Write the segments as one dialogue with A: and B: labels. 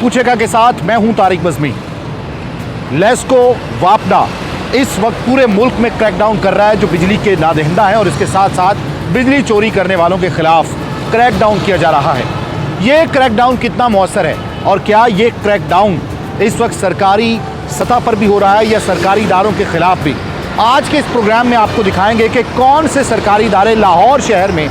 A: पूछेगा के साथ मैं हूं तारिक बज़मी। लेस्को वापडा इस वक्त पूरे मुल्क में क्रैकडाउन कर रहा है जो बिजली के नादहिंदा है, और इसके साथ साथ बिजली चोरी करने वालों के खिलाफ क्रैकडाउन किया जा रहा है। ये क्रैकडाउन कितना मौसर है और क्या ये क्रैकडाउन इस वक्त सरकारी सतह पर भी हो रहा है या सरकारी इदारों के खिलाफ भी? आज के इस प्रोग्राम में आपको दिखाएंगे कि कौन से सरकारी इदारे लाहौर शहर में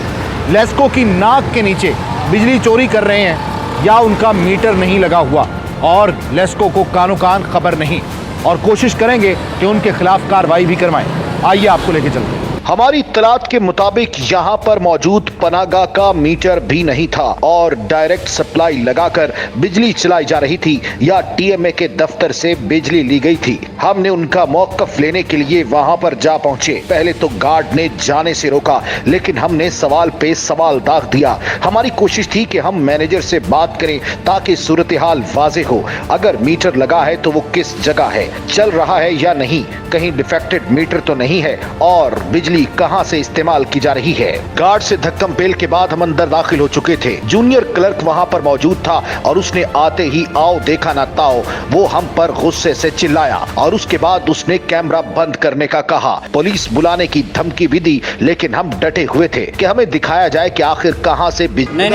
A: लेस्को की नाक के नीचे बिजली चोरी कर रहे हैं या उनका मीटर नहीं लगा हुआ और लेस्को को कानो कान खबर नहीं, और कोशिश करेंगे कि उनके खिलाफ कार्रवाई भी करवाएं। आइए आपको लेके चलते हैं। हमारी इत्तलात के मुताबिक यहाँ पर मौजूद पनागा का मीटर भी नहीं था और डायरेक्ट सप्लाई लगाकर बिजली चलाई जा रही थी या टीएमए के दफ्तर से बिजली ली गई थी। हमने उनका मौकफ लेने के लिए वहां पर जा पहुंचे। पहले तो गार्ड ने जाने से रोका, लेकिन हमने सवाल पे सवाल दाग दिया। हमारी कोशिश थी कि हम मैनेजर से बात करें ताकि सूरत हाल वाज़ेह हो। अगर मीटर लगा है तो वो किस जगह है, चल रहा है या नहीं, कहीं डिफेक्टेड मीटर तो नहीं है, और बिजली कहां से इस्तेमाल की जा रही है। गार्ड से धक्कम पेल के बाद हम अंदर दाखिल हो चुके थे। जूनियर क्लर्क वहां पर मौजूद था और उसने आते ही आओ देखा ना ताओ, वो हम पर गुस्से से चिल्लाया और उसके बाद उसने कैमरा बंद करने का कहा। पुलिस बुलाने की धमकी भी दी, लेकिन हम डटे हुए थे कि हमें दिखाया जाए कि आखिर कहां से बिजली।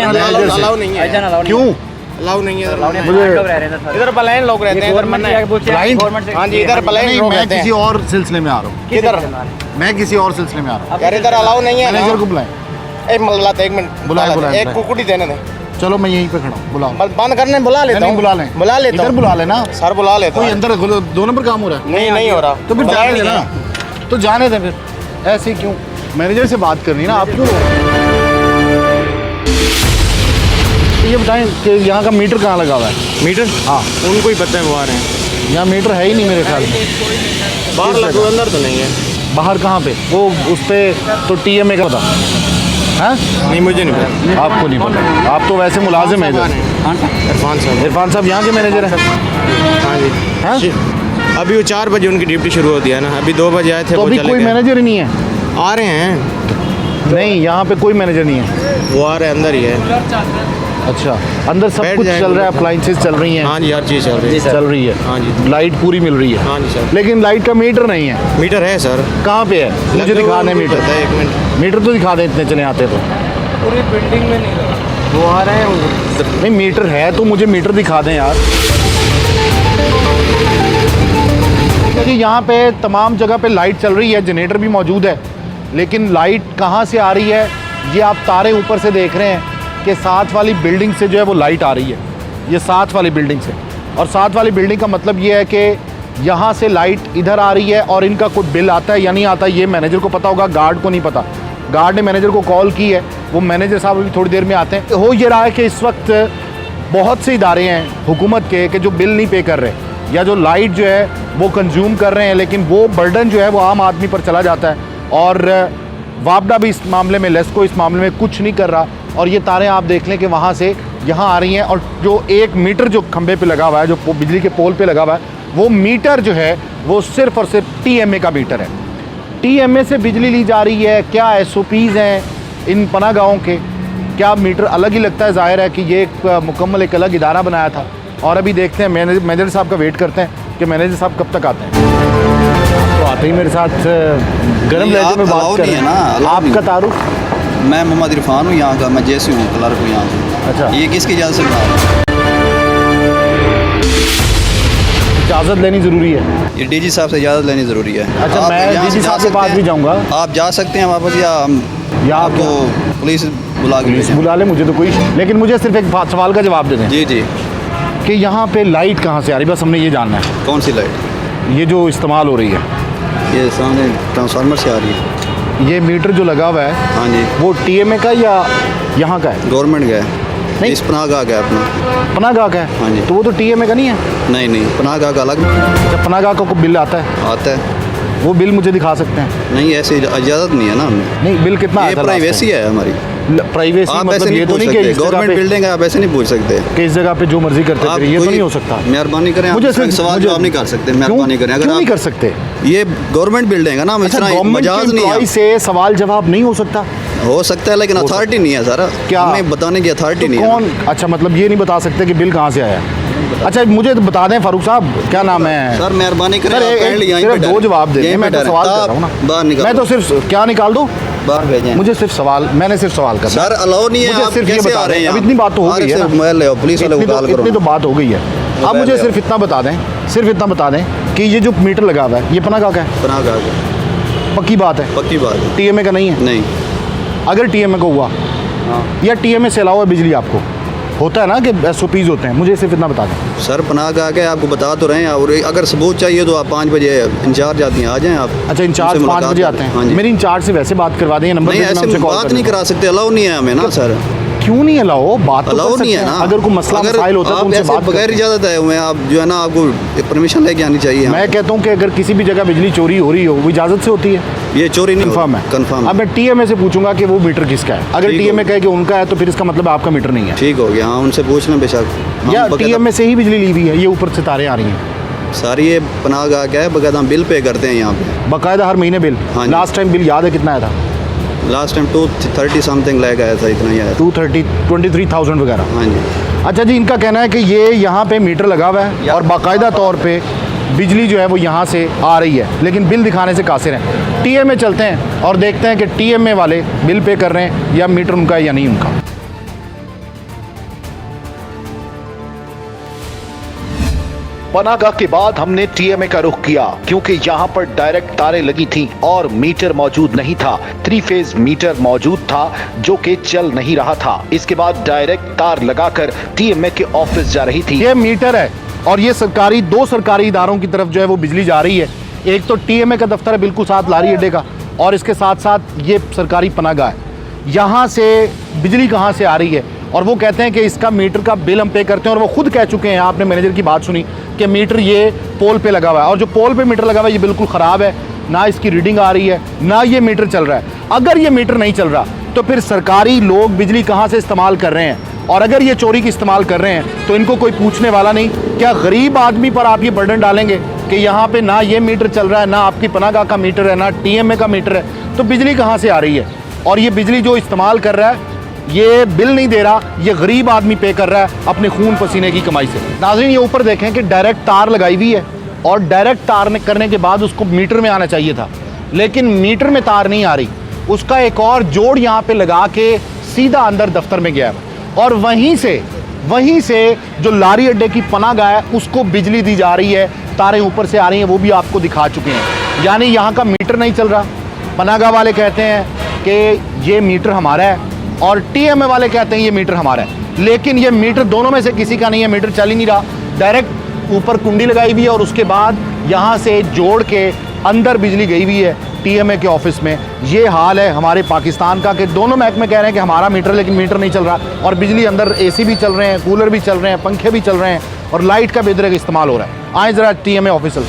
A: क्यों
B: अलाउ नहीं है?
C: इधर ब्लाइंड लोग रहते हैं,
A: ब्लाइंड?
C: हाँ जी, इधर ब्लाइंड लोग
A: मैं
C: रहते
A: किसी
C: हैं।
A: और सिलसिले में आ रहा हूँ।
C: किधर?
A: मैं किसी और सिलसिले में आ रहा हूँ।
C: यार इधर अलाउ नहीं है।
A: मैनेजर को बुलाएं।
C: एक मिनट, एक मिनट
A: बुलाएं।
C: एक कुकुड़ी देने दे।
A: चलो मैं यहीं पे खड़ा हूँ, बुलाओ।
C: बंद करने बुला लेता हूँ।
A: बुला लें,
C: बुला लेता
A: इधर
C: हूँ।
A: बुला लेना
C: सर बुला लेता
A: कोई
C: हूँ।
A: अंदर 2 नंबर काम हो रहा है।
C: नहीं हो रहा
A: तो फिर
C: बुला
A: जाने
C: नहीं
A: देना,
C: है।
A: तो जाने दें फिर। ऐसे क्यों? मैनेजर से बात करनी है ना, आप क्यों? ये बताएं कि यहाँ का मीटर कहाँ लगा हुआ है?
B: मीटर?
A: हाँ,
B: उनको ही पता है, वो आ रहे हैं।
A: यहाँ मीटर है ही नहीं मेरे ख्याल में।
B: बाहर लगो, अंदर तो नहीं है।
A: बाहर कहाँ पे? वो उस पे तो टीएमए का पता है?
B: नहीं, मुझे नहीं पता।
A: आपको नहीं पता? आप तो वैसे मुलाजिम है इधर।
B: इरफान साहब।
A: इरफान साहब यहाँ के मैनेजर हैं?
B: हाँ जी।
A: हैं?
B: अभी वो 4 बजे उनकी ड्यूटी शुरू होती है ना, अभी 2 बजे आए थे,
A: तो
B: वो
A: अभी
B: चले
A: कोई
B: गए।
A: मैनेजर ही नहीं है?
B: आ रहे हैं।
A: नहीं, यहाँ पे कोई मैनेजर नहीं है।
B: वो आ रहे हैं, अंदर ही है।
A: अच्छा, अंदर सब
B: बैठ
A: कुछ
B: जाएंगे।
A: चल रहा है, अप्लाइंसेस चल रही हैं?
B: हाँ जी, हर चीज़ चल रही है।
A: चल रही है।
B: हाँ जी।
A: लाइट पूरी मिल रही है?
B: हाँ जी सर।
A: लेकिन लाइट का मीटर नहीं है।
B: मीटर है सर।
A: कहाँ पे है? मुझे दिखा दें मीटर।
B: एक मिनट।
A: मीटर तो दिखा दें, इतने चले आते तो।
C: पूरी बिल्डिंग में नहीं लगा।
B: वो आ रहे हैं।
A: नहीं, मीटर है तो मुझे मीटर दिखा दें यार। क्योंकि यहाँ पे तमाम जगह पे लाइट चल रही है, जनरेटर भी मौजूद है, लेकिन लाइट कहाँ से आ रही है? ये आप तारे ऊपर से देख रहे हैं कि साथ वाली बिल्डिंग से जो है वो लाइट आ रही है, ये साथ वाली बिल्डिंग से। और साथ वाली बिल्डिंग का मतलब ये है कि यहाँ से लाइट इधर आ रही है और इनका कुछ बिल आता है या नहीं आता, ये मैनेजर को पता होगा, गार्ड को नहीं पता। गार्ड ने मैनेजर को कॉल की है, वो मैनेजर साहब अभी थोड़ी देर में आते हैं। हो ये रहा है कि इस वक्त बहुत से इदारे हैं हुकूमत के कि जो बिल नहीं पे कर रहे या जो लाइट जो है वो कंज्यूम कर रहे हैं, लेकिन वो बर्डन जो है वो आम आदमी पर चला जाता है। और वापडा भी इस मामले में, लेस्को इस मामले में कुछ नहीं कर रहा। और ये तारें आप देख लें कि वहाँ से यहाँ आ रही हैं, और जो 1 मीटर जो खंबे पे लगा हुआ है, जो बिजली के पोल पे लगा हुआ है, वो मीटर जो है वो सिर्फ़ और सिर्फ टीएमए का मीटर है। टीएमए से बिजली ली जा रही है। क्या एसओपीज़ हैं इन पनागाहों के? क्या मीटर अलग ही लगता है? ज़ाहिर है कि ये एक मुकम्मल एक अलग इदारा बनाया था। और अभी देखते हैं, मैनेजर साहब का वेट करते हैं कि मैनेजर साहब कब तक आते हैं। तो आते ही मेरे साथ गर्म लहजे में बात कर रहे हैं। आपका तारुफ?
D: मैं मोहम्मद इरफान हूँ यहाँ का, मैं जैसे हूँ क्लर्क हूँ यहाँ से।
A: अच्छा,
D: ये किसकी इजाज़त से बना रहा है?
A: इजाज़त लेनी ज़रूरी है?
D: ये डीजी साहब से इजाज़त लेनी ज़रूरी है।
A: अच्छा,
D: आप
A: मैं
D: यहाँ
A: डीजी
D: से
A: साहब
D: जा
A: के पास
D: सकते
A: भी
D: हैं।
A: जाऊँगा?
D: आप जा सकते हैं वापस, या
A: आपको
D: आपको पुलिस बुला के
A: पुलिस
D: भेजें?
A: बुला ले मुझे तो कोई, लेकिन मुझे सिर्फ एक सवाल का जवाब दे दें
D: जी जी।
A: कि यहाँ पे लाइट कहाँ से आ रही है, बस हमने ये जानना है।
D: कौन सी लाइट?
A: ये जो इस्तेमाल हो रही है,
D: ये सामने ट्रांसफार्मर से आ रही है।
A: ये मीटर जो लगा हुआ है
D: हाँ जी,
A: वो टीएमए का या यहाँ का है?
D: गवर्नमेंट का है।
A: नहीं।
D: इस पनागाह का है अपना।
A: पनागाह का है?
D: हाँ जी।
A: तो वो तो टीएमए का नहीं है?
D: नहीं नहीं, पनागाह का अलग
A: जब पनागाह का कोई बिल आता है,
D: आता है।
A: वो बिल मुझे दिखा सकते हैं?
D: नहीं, ऐसी इजाज़त नहीं है ना हमें।
A: नहीं, बिल कितना
D: ये
A: आता है?
D: प्राइवेसी है हमारी।
A: प्राइवेसी
D: आप
A: मतलब
D: ऐसे
A: ये
D: नहीं
A: तो
D: पूछ
A: नहीं कि
D: सकते,
A: इस जगह
D: गवर्नमेंट
A: पे
D: बिल्डिंग है, आप ऐसे नहीं पूछ सकते
A: कि इस जगह पे जो मर्जी करते
D: आप
A: फिर, ये तो
D: कोई
A: नहीं हो सकता।
D: मेहरबानी करें,
A: मुझे
D: आप
A: सिर्फ
D: सवाल जवाब नहीं कर सकते, मेहरबानी करें। अगर
A: क्यों
D: आप
A: नहीं कर सकते?
D: ये गवर्नमेंट बिल्डिंग है ना, इस तरह मजाज नहीं है।
A: से सवाल जवाब नहीं हो सकता?
D: हो सकता है, लेकिन अथॉरिटी नहीं है सर।
A: क्या?
D: हमें बताने की अथॉरिटी
A: तो
D: नहीं
A: कौन?
D: है।
A: अच्छा, मतलब ये नहीं बता सकते कि बिल कहाँ से आया? अच्छा मुझे तो बता दें फारूक साहब, क्या नाम है
D: सर मेहरबानी करें,
A: सर,
D: आप
A: एक-
D: काइंडली यहीं
A: सिर्फ
D: पे
A: दो
D: ठहरें।
A: जवाब दे दें,
D: यहीं
A: मैं
D: पे
A: तो
D: ठहरें।
A: सवाल कर
D: आप
A: रहा हूँ ना।
D: बाहर निकाल,
A: मैं तो सिर्फ क्या निकाल दूँ,
D: बाहर भेजें।
A: मुझे सिर्फ सवाल, मैंने सिर्फ सवाल करना
D: सर अलाउ नहीं है,
A: मुझे
D: आप
A: सिर्फ ये
D: कैसे
A: बता
D: आ रहे
A: दें,
D: हैं?
A: अब इतनी बात तो हो गई है ना,
D: मोबाइल ले आओ, पुलिस वाले को कॉल करो
A: इतनी तो बात हो गई है। आप
D: मोबाइल
A: मुझे
D: ले
A: सिर्फ इतना बता दें, सिर्फ इतना बता दें कि ये जो मीटर लगा हुआ है ये पनागा का है,
D: पनाह का
A: पक्की बात है,
D: पक्की बात है।
A: टीएमए का नहीं है।
D: नहीं,
A: अगर टीएमए को हुआ
D: हाँ
A: या टीएमए से अलावा बिजली आपको होता है ना कि एसओपीज होते हैं, मुझे सिर्फ इतना बता दें।
D: सर पनाह का आके आपको बता तो रहे हैं, और अगर सबूत चाहिए तो आप 5 बजे इंचार्ज आती हैं, आ जाएं आप।
A: अच्छा इंचार्ज
D: उनसे
A: 5 बजे
D: मुलाकात
A: आते हैं,
D: हाँ जी।
A: मेरी इंचार्ज से वैसे बात करवा दें, नंबर
D: नहीं,
A: पे मैं
D: ऐसे
A: उनसे कॉल
D: बात नहीं करा सकते, अलाउ नहीं है हमें ना सर।
A: क्यों नहीं अलाउ, बात तो
D: अलाउ
A: कर
D: नहीं
A: सकते
D: है
A: हैं।
D: ना।
A: अगर कोई मसला
D: अगर
A: मसाइल होता है तो
D: आप
A: उनसे
D: ऐसे
A: बात
D: बगैर
A: करते हैं।
D: इजाज़त आए हुए हैं, आप जो है ना आपको परमिशन लेके आनी चाहिए।
A: मैं कहता हूँ कि अगर किसी भी जगह बिजली चोरी हो रही हो वो इजाज़त से होती है,
D: ये चोरी नहीं
A: कंफर्म है।
D: कंफर्म
A: अब मैं टीएमए से पूछूंगा कि वो मीटर किसका है, अगर
D: ठीक
A: टीएमए
D: हो।
A: कहे कि उनका है तो फिर इसका मतलब आपका मीटर नहीं है,
D: ठीक हो गया। हाँ उनसे पूछ लें बेशक। हम
A: या
D: बकायदा-
A: टीएमए से ही बिजली ली हुई है, ये ऊपर से तारें आ रही हैं
D: सारी ये पनाह का क्या है, बकायदा हम बिल पे करते हैं यहाँ पे।
A: बाकायदा हर महीने बिल।
D: हाँ जी।
A: लास्ट टाइम बिल याद है कितना आया था?
D: लास्ट टाइम 230 समथिंग लग आया था, इतना ही आया था।
A: 23,000 वगैरह।
D: हाँ जी।
A: अच्छा जी, इनका कहना है कि ये यहाँ पे मीटर लगा हुआ है और बाकायदा तौर पे बिजली जो है वो यहाँ से आ रही है, लेकिन बिल दिखाने से कासिर हैं। टीएमए चलते हैं और देखते हैं कि टीएमए वाले बिल पे कर रहे हैं या मीटर उनका है या नहीं उनका। पनागा के बाद हमने टीएमए का रुख किया क्योंकि यहाँ पर डायरेक्ट तारें लगी थी और मीटर मौजूद नहीं था। 3 फेज मीटर मौजूद था जो कि चल नहीं रहा था। इसके बाद डायरेक्ट तार लगाकर टीएमए के ऑफिस जा रही थी। ये मीटर है और ये सरकारी, 2 सरकारी इदारों की तरफ जो है वो बिजली जा रही है। एक तो टीएमए का दफ्तर है बिल्कुल साथ लारी अड्डे का, और इसके साथ साथ ये सरकारी पनागा है। यहाँ से बिजली कहाँ से आ रही है, और वो कहते हैं कि इसका मीटर का बिल हम पे करते हैं, और वो खुद कह चुके हैं, आपने मैनेजर की बात सुनी कि मीटर ये पोल पे लगा हुआ है, और जो पोल पे मीटर लगा हुआ है ये बिल्कुल ख़राब है, ना इसकी रीडिंग आ रही है, ना ये मीटर चल रहा है। अगर ये मीटर नहीं चल रहा तो फिर सरकारी लोग बिजली कहाँ से इस्तेमाल कर रहे हैं, और अगर ये चोरी की इस्तेमाल कर रहे हैं तो इनको कोई पूछने वाला नहीं। क्या गरीब आदमी पर आप ये बर्डन डालेंगे कि यहाँ पे ना ये मीटर चल रहा है, ना आपकी पनागा का मीटर है, ना टीएमए का मीटर है, तो बिजली कहाँ से आ रही है? और ये बिजली जो इस्तेमाल कर रहा है ये बिल नहीं दे रहा, ये गरीब आदमी पे कर रहा है अपने खून पसीने की कमाई से। नाज़रीन, ये ऊपर देखें कि डायरेक्ट तार लगाई हुई है, और डायरेक्ट तार करने के बाद उसको मीटर में आना चाहिए था, लेकिन मीटर में तार नहीं आ रही। उसका एक और जोड़ यहाँ पे लगा के सीधा अंदर दफ्तर में गया है, और वहीं से जो लारी अड्डे की पनागा है उसको बिजली दी जा रही है। तारें ऊपर से आ रही हैं, वो भी आपको दिखा चुके हैं। यानी यहाँ का मीटर नहीं चल रहा। पनागा वाले कहते हैं कि ये मीटर हमारा है, और टीएमए वाले कहते हैं ये मीटर हमारा है, लेकिन ये मीटर दोनों में से किसी का नहीं है। मीटर चल ही नहीं रहा। डायरेक्ट ऊपर कुंडी लगाई हुई है और उसके बाद यहाँ से जोड़ के अंदर बिजली गई हुई है टीएमए के ऑफिस में। ये हाल है हमारे पाकिस्तान का कि दोनों महकमे कह रहे हैं कि हमारा मीटर, लेकिन मीटर नहीं चल रहा, और बिजली अंदर एसी भी चल रहे हैं, कूलर भी चल रहे हैं, पंखे भी चल रहे हैं, और लाइट का बेदरे इस्तेमाल हो रहा है। आए ज़रा टीएमए ऑफिसर।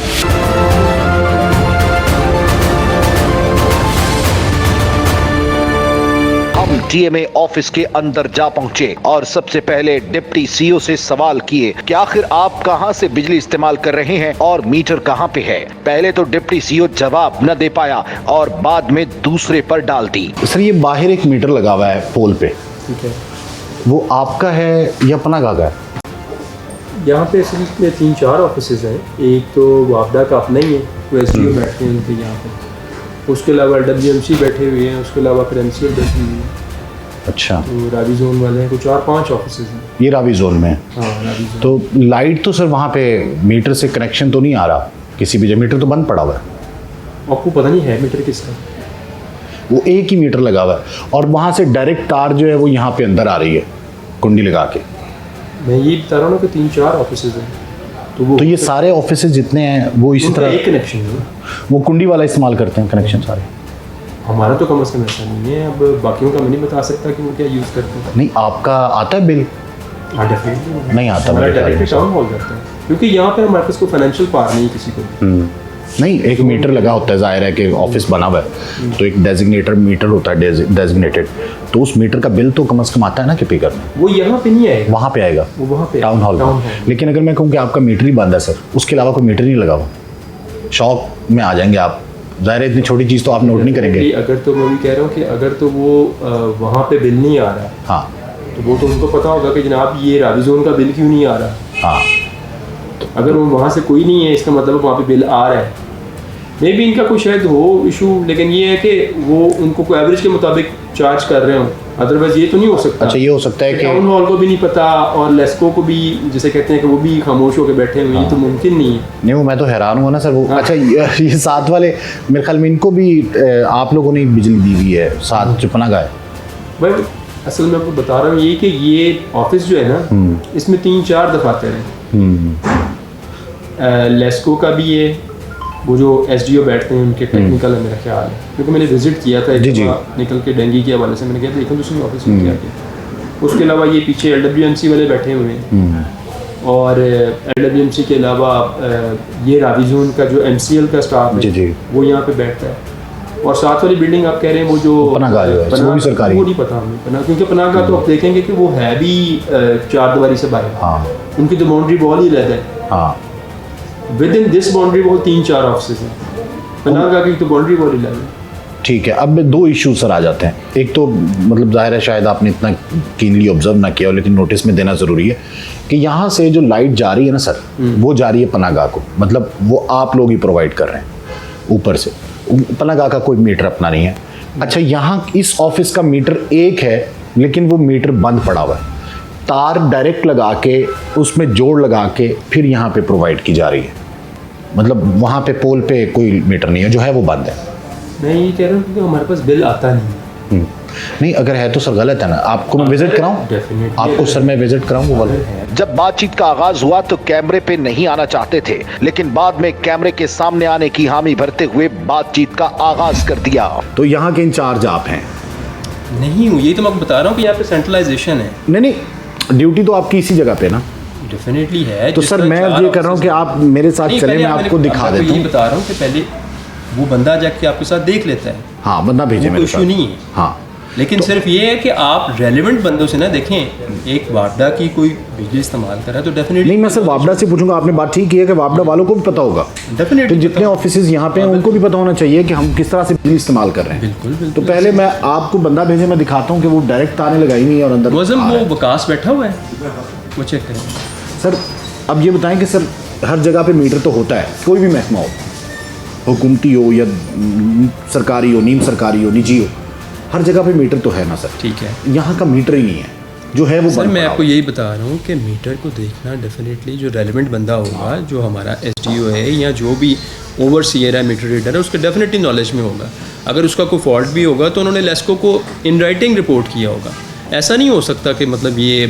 A: हम टीएमए ऑफिस के अंदर जा पहुंचे और सबसे पहले डिप्टी सीईओ से सवाल किए कि आखिर आप कहां से बिजली इस्तेमाल कर रहे हैं और मीटर कहां पे है। पहले तो डिप्टी सीईओ जवाब न दे पाया और बाद में दूसरे पर डाल दी। सर, ये बाहर एक मीटर लगा हुआ है पोल पे,
E: ठीक है।
A: वो आपका है या पनागा का है?
E: यहाँ पे सिर्फ 3-4 ऑफिसेज हैं। एक तो वापडा का अपना ही है, वो एसडीओ बैठते हैं उनके यहाँ पे। उसके अलावा डब्ल्यूएमसी बैठे हुए हैं, उसके अलावा फिर एमसीएल बैठी हुई है।
A: अच्छा,
E: तो रावी जोन वाले हैं, कुछ 4-5 ऑफिसेज हैं।
A: ये रावी जोन में है।
E: हाँ, रावी जोन।
A: तो लाइट तो सर वहाँ पे मीटर से कनेक्शन तो नहीं आ रहा किसी भी जगह, मीटर तो बंद पड़ा हुआ है।
E: आपको पता नहीं है मीटर किसका?
A: वो एक ही मीटर लगा हुआ है और वहाँ से डायरेक्ट तार जो है वो यहाँ पे अंदर आ रही है कुंडी लगा के।
E: मैं ये बता रहा हूँ कि 3-4 ऑफिसेज हैं।
A: तो ये सारे ऑफिसेज जितने हैं वो इसी
E: उनका
A: तरह
E: एक कनेक्शन है।
A: वो कुंडी वाला इस्तेमाल करते हैं कनेक्शन सारे?
E: हमारा तो कम से कम ऐसा नहीं है। अब बाकियों का मैं नहीं बता सकता कि वो क्या यूज़ करते हैं।
A: नहीं, आपका आता है बिल?
E: हाँ, डेफिनेटली
A: नहीं आता
E: हमारा
A: मेरे ख्याल
E: डायरेक्ट टाउन हॉल करते हैं, क्योंकि यहाँ पे हमारे पास कोई फाइनेंशियल पावर नहीं है किसी को।
A: नहीं, एक मीटर लगा होता है, जाहिर है कि ऑफिस बना हुआ है तो एक डेजिग्नेटर मीटर होता है, डेजिग्नेटेड, तो उस मीटर का बिल तो कम से कम आता है ना स्पीकर में।
E: वो यहाँ पे नहीं आएगा,
A: वहाँ पे आएगा,
E: वो वहाँ पे
A: टाउन हॉल में। लेकिन अगर मैं कहूँ कि आपका मीटर ही बंद है सर, उसके अलावा कोई मीटर नहीं लगा हुआ, शॉक में आ जाएंगे आप। ज़ाहिर है इतनी छोटी चीज़ तो आप नोट नहीं करेंगे।
E: अगर तो मैं भी कह रहा हूँ कि अगर तो वो वहाँ पे बिल नहीं आ रहा,
A: हाँ,
E: तो वो तो उनको पता होगा कि जनाब ये रावी जोन का बिल क्यों नहीं आ रहा।
A: हाँ
E: अगर वो वहाँ से कोई नहीं है इसका मतलब वहाँ पे बिल आ रहा है। मे भी इनका कोई शायद हो इशू, लेकिन ये है कि वो उनको कोई एवरेज के मुताबिक चार्ज कर रहे हो, अदरवाइज ये तो नहीं हो सकता।
A: अच्छा, ये हो सकता है कि
E: टाउन हॉल को भी नहीं पता और लेस्को को भी जिसे कहते हैं कि वो भी खामोश होकर बैठे हुए हैं, ये तो मुमकिन नहीं है।
A: नहीं वो मैं तो हैरान हुआ ना सर वो।
E: हाँ।
A: अच्छा ये साथ वाले मेरे ख्याल में इनको भी आप लोगों ने बिजली दी हुई है साथ जो पनागा है।
E: भाई असल में आपको बता रहा हूँ ये कि ये ऑफिस जो है ना इसमें 3-4 दफातर हैं। लेस्को का भी है, वो जो एसडीओ बैठते हैं उनके टेक्निकल है मेरा ख्याल है, क्योंकि मैंने विजिट किया था एक
A: जी, जी।
E: दफा निकल के डेंगी के हवाले से, मैंने कहा देखो दूसरी ऑफिस में क्या किया। उसके अलावा ये पीछे LWMC वाले बैठे हुए हैं और LWMC के अलावा ये रावी जोन का जो MCL का स्टाफ
A: जी, जी।
E: है वो यहाँ पे बैठता है। और साथ वाली बिल्डिंग आप कह रहे हैं वो जो
A: पनागा जो है, वो भी सरकारी
E: वो नहीं पता हमें पना, क्योंकि पनागा तो आप देखेंगे कि वो है भी 4 दीवारी से बाहर।
A: हाँ
E: उनकी तो बाउंड्री वॉल ही अलग है।
A: हाँ
E: with in this boundary wall 3-4 office हैं। पनागा की तो बाउंड्री वॉल ही अलग है।
A: ठीक है। अब 2 इश्यूज सर आ जाते हैं। एक तो मतलब जाहिर है शायद आपने इतना कीनली ऑब्जर्व ना किया हो, लेकिन नोटिस में देना ज़रूरी है कि यहाँ से जो लाइट जा रही है ना सर, वो जा रही है पनागा को, मतलब वो आप लोग ही प्रोवाइड कर रहे हैं ऊपर से। पनागा का कोई मीटर अपना नहीं है। अच्छा, यहाँ इस ऑफिस का मीटर एक है लेकिन वो मीटर बंद पड़ा हुआ है, तार डायरेक्ट लगा के उसमें जोड़ लगा के फिर यहाँ पे प्रोवाइड की जा रही है, मतलब वहाँ पे पोल पे कोई मीटर नहीं है, जो है वो बंद है।
E: मैं ये कह रहा हूँ कि हमारे पास बिल आता नहीं है।
A: नहीं अगर है तो सर गलत है ना। आपको मैं विजिट कराऊं?
E: Definitely।
A: आपको सर मैं विजिट कराऊं वो वाला। जब बातचीत का आगाज हुआ तो कैमरे पे नहीं आना चाहते थे, लेकिन बाद में कैमरे के सामने आने की हामी भरते हुए बातचीत का आगाज कर दिया। तो यहाँ के इंचार्ज आप हैं?
E: नहीं हूँ, यही तो मैं आपको बता रहा हूँ कि यहाँ पे सेंट्रलाइजेशन है।
A: नहीं, ड्यूटी तो आपकी इसी जगह पे ना।
E: डेफिनेटली है।
A: तो सर मैं ये कर रहा हूँ कि आप मेरे साथ चले, मैं आपको दिखा देता
E: ये
A: हूँ।
E: बता रहा हूँ कि पहले वो बंदा जाके आपके साथ देख लेता है।
A: हाँ, बंदा भेजे मेरे
E: इशू
A: साथ।
E: नहीं है।
A: हाँ,
E: लेकिन सिर्फ ये है कि आप रेलेवेंट बंदों से ना देखें। एक वापडा की कोई बिजली इस्तेमाल कर रहा है तो डेफिनेटली
A: नहीं मैं सर वापडा से पूछूंगा। आपने बात ठीक की है कि वापडा वालों को भी पता होगा।
E: डेफिनेटली
A: तो जितने ऑफिसेज यहाँ पे हैं उनको भी पता होना चाहिए कि हम किस तरह से बिजली इस्तेमाल कर रहे हैं।
E: बिल्कुल
A: तो
E: बिल्कुल।
A: पहले मैं आपको बंदा भेजे, मैं दिखाता हूँ कि वो डायरेक्ट तारे लगाई हुई है और अंदर
E: मौजम
A: आ रहा
E: वो
A: है।
E: विकास बैठा हुआ है, वो चेक करें।
A: सर अब ये बताएं कि सर हर जगह पे मीटर तो होता है, कोई भी महकमा हो, हुकूमती हो या सरकारी हो, नीम सरकारी हो, निजी हो, हर जगह पे मीटर तो है ना सर।
E: ठीक है
A: यहाँ का मीटर ही नहीं है, जो है वो
E: सर
A: बंद
E: मैं
A: पड़ा
E: आपको
A: हुआ है।
E: यही बता रहा हूँ कि मीटर को देखना डेफिनेटली जो रेलेवेंट बंदा होगा, जो हमारा SDO है या जो भी ओवरसीयर है, मीटर रीडर है, उसके डेफिनेटली नॉलेज में होगा। अगर उसका कोई फॉल्ट भी होगा तो उन्होंने लेस्को को इन राइटिंग रिपोर्ट किया होगा। ऐसा नहीं हो सकता कि मतलब ये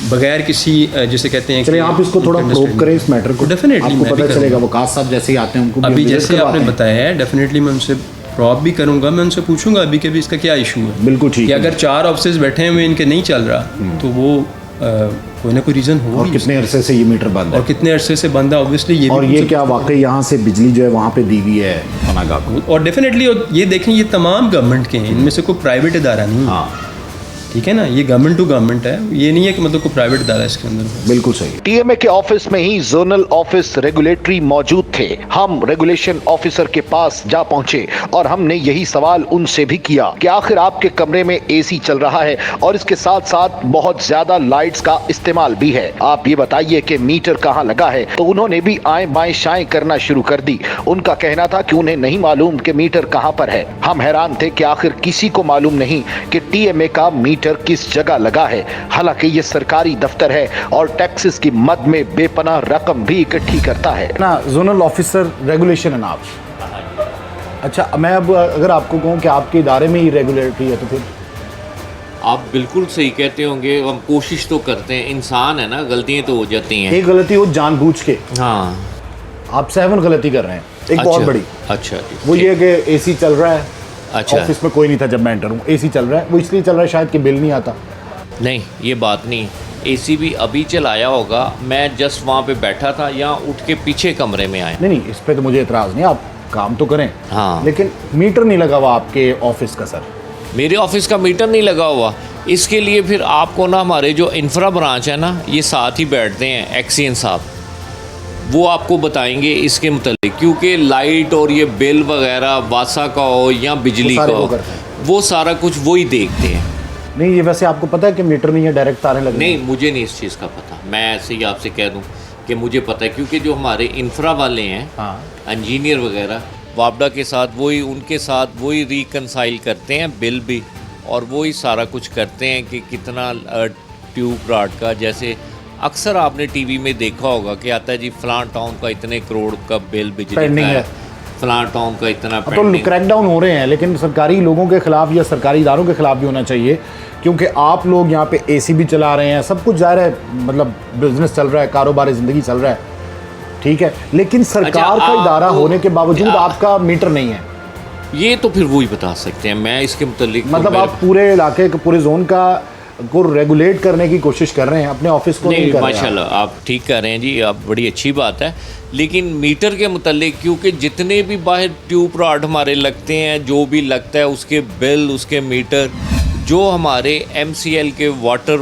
E: बगैर किसी जिसे कहते हैं
A: चलिए आप इसको थोड़ा प्रोब करें इस मैटर को,
E: डेफिनेटली
A: आपको पता चलेगा। वकास साहब जैसे ही आते हैं उनको भी
E: अभी
A: visit
E: जैसे
A: करवाते
E: आपने
A: हैं।
E: बताया है डेफिनेटली मैं उनसे प्रॉब भी करूंगा, मैं उनसे पूछूंगा अभी के भी इसका क्या इशू है।
A: बिल्कुल ठीक
E: कि
A: है।
E: अगर 4 ऑफिस बैठे हुए इनके नहीं चल रहा तो वो कोई ना कोई रीज़न हो।
A: और कितने अरसे से ये मीटर बंद
E: और
A: है,
E: कितने अरसे से बंद है, ऑब्वियसली ये
A: और
E: भी
A: ये
E: उनसे
A: क्या वाकई यहाँ से बिजली जो है वहाँ पे दी हुई है पनागा को?
E: और डेफिनेटली ये देखें ये तमाम गवर्नमेंट के हैं, इनमें से कोई प्राइवेट इदारा नहीं है।
A: हाँ
E: ठीक है ना, ये गवर्नमेंट टू गवर्नमेंट है, ये नहीं है कि मतलब कोई प्राइवेट इदारा इसके अंदर हो।
A: बिल्कुल सही।
F: टीएमए के ऑफिस में ही जोनल ऑफिस रेगुलेटरी मौजूद थे। हम रेगुलेशन ऑफिसर के पास जा पहुंचे और हमने यही सवाल उनसे भी किया कि आखिर आपके कमरे में एसी चल रहा है और इसके साथ साथ बहुत ज्यादा लाइट्स का इस्तेमाल भी है, आप ये बताइए कि मीटर कहां लगा है। तो उन्होंने भी आएं बाएं शाएं करना शुरू कर दी। उनका कहना था कि उन्हें नहीं मालूम कि मीटर कहां पर है। हम हैरान थे कि आखिर किसी को मालूम नहीं कि टीएमए का मीटर किस जगह लगा है। हालांकि ये सरकारी दफ्तर है और टैक्सेस की मद में बेपनाह रकम भी इकट्ठी करता है
A: ना। जोनल ऑफिसर रेगुलेशन है ना आप? अच्छा, मैं अब अगर आपको कहूँ कि आपके इदारे में ही रेगुलेटरी है तो फिर
G: आप बिल्कुल सही कहते होंगे। हम कोशिश तो करते हैं, इंसान है ना, गलतियां तो हो जाती हैं।
A: एक गलती हो जानबूझ के,
G: हाँ
A: आप 7 गलती कर रहे हैं। एक बहुत बड़ी
G: अच्छा जी,
A: वो ये कि एसी चल रहा है,
G: अच्छा
A: ऑफिस में कोई नहीं था जब मैं एंटर हूँ, एसी चल रहा है, वो इसलिए चल रहा है शायद कि बिल नहीं आता।
G: नहीं ये बात नहीं, एसी भी अभी चलाया होगा। मैं जस्ट वहाँ पे बैठा था, यहाँ उठ के पीछे कमरे में आया।
A: नहीं इस पे तो मुझे एतराज़ नहीं, आप काम तो करें।
G: हाँ।
A: लेकिन मीटर नहीं लगा हुआ आपके ऑफिस का सर।
G: मेरे ऑफिस का मीटर नहीं लगा हुआ, इसके लिए फिर आपको ना हमारे जो इंफ्रा ब्रांच है ना, ये साथ ही बैठते हैं एक्सीएन साहब, वो आपको बताएंगे इसके मुतालिक। क्योंकि लाइट और ये बिल वगैरह वासा का हो या बिजली का
A: सारे
G: हो,
A: वो करते हैं।
G: वो सारा कुछ वही देखते हैं।
A: नहीं, ये वैसे आपको पता है कि मीटर नहीं है, डायरेक्ट तारें लगी
G: नहीं, मुझे नहीं इस चीज़ का पता। मैं ऐसे ही आपसे कह दूं कि मुझे पता है, क्योंकि जो हमारे इंफ्रा वाले हैं,
A: हाँ।
G: इंजीनियर वगैरह, वापडा के साथ वही, उनके साथ वही रिकनसाइल करते हैं बिल भी, और वही सारा कुछ करते हैं कि कितना ट्यूब रॉड का, जैसे अक्सर आपने टीवी में देखा होगा कि आता है जी फलां टाउन का इतने करोड़ का बिल बिजली
A: पेंडिंग
G: का
A: है,
G: फलां टाउन का इतना
A: तो
G: पेंडिंग।
A: क्रैकडाउन हो रहे हैं, लेकिन सरकारी लोगों के खिलाफ या सरकारी इदारों के खिलाफ भी होना चाहिए, क्योंकि आप लोग यहाँ पे एसी भी चला रहे हैं, सब कुछ जाहिर है, मतलब बिजनेस चल रहा है, कारोबारी ज़िंदगी चल रहा है, ठीक है, लेकिन सरकार का इदारा होने के बावजूद आपका मीटर नहीं है।
G: ये तो फिर वही बता सकते हैं, मैं इसके मुतल्लिक
A: मतलब आप पूरे इलाके के, पूरे जोन का को रेगुलेट करने की कोशिश कर रहे हैं, अपने ऑफिस को नहीं कर रहे हैं।
G: माशाल्लाह आप ठीक कर रहे हैं जी, आप बड़ी अच्छी बात है। लेकिन मीटर के मुतल्लिक, क्योंकि जितने भी बाहर ट्यूब रॉड हमारे लगते हैं, जो भी लगता है उसके बिल, उसके मीटर, जो हमारे MCL के वाटर